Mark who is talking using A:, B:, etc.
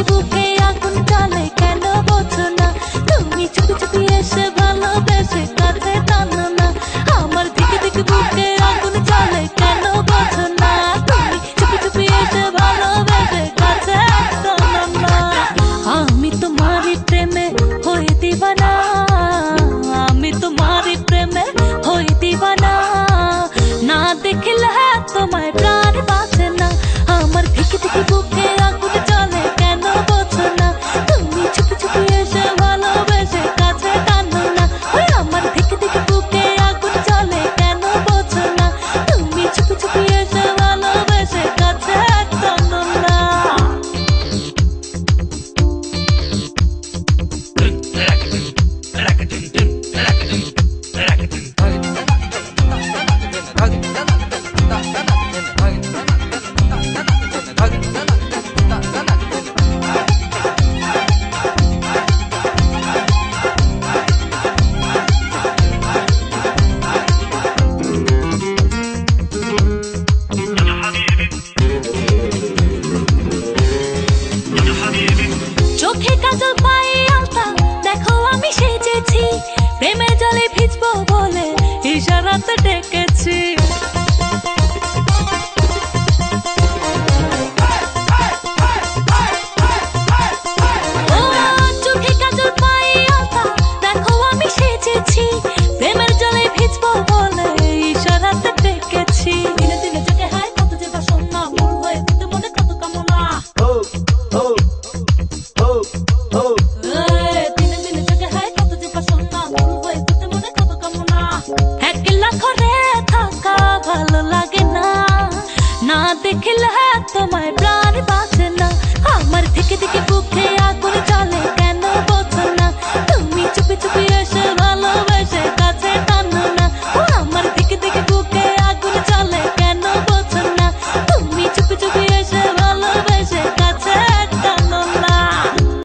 A: বুকে আগুন জ্বলে কেন বোঝো না, তুমি চুপি চুপি এসে ভালোবেসে কাছে টানো না। আমার দিকে দিকে বুকে আগুন জ্বলে কেন বোঝো না, তুমি চুপি চুপি এসে ভালোবেসে কাছে টানো না। আমি তোমারই প্রেমে হয়ে দিবানা, আমি তোমারই প্রেমে হয়ে দিবানা। না দেখলে তোমায় প্রাণ বাঁচে না, আমার দিকে দিকে বুকে আগুন জ্বলে কেন বোঝো না, তুমি চুপি চুপি এসে ভালোবেসে কাছে টানো না। ওই আমার দিকে দিকে বুকে আগুন জ্বলে কেন বোঝো না, তুমি চুপি চুপি এসে ভালোবেসে কাছে টানো না। চোখে কাজল পায়ে আলতা, দেখো আমি সেজেছি, প্রেমের জলে ভিজবো বলে ইশারাতে ডেকেছি। চোখে কাজল পায়ে আলতা, দেখো আমি সেজেছি, প্রেমের জলে ভিজবো বলে ইশারাতে ডেকেছি। দিনে দিনে জেগে হায় কত যে বাসনা, মূল হয়ে দিতে মনে কত কামনা। দিনে দিনে জেগে হায় কত যে বাসনা, মূল হয়ে দিতে মনে কত কামনা। একলা ঘরে থাকা ভালো লাগে না, না দেখলে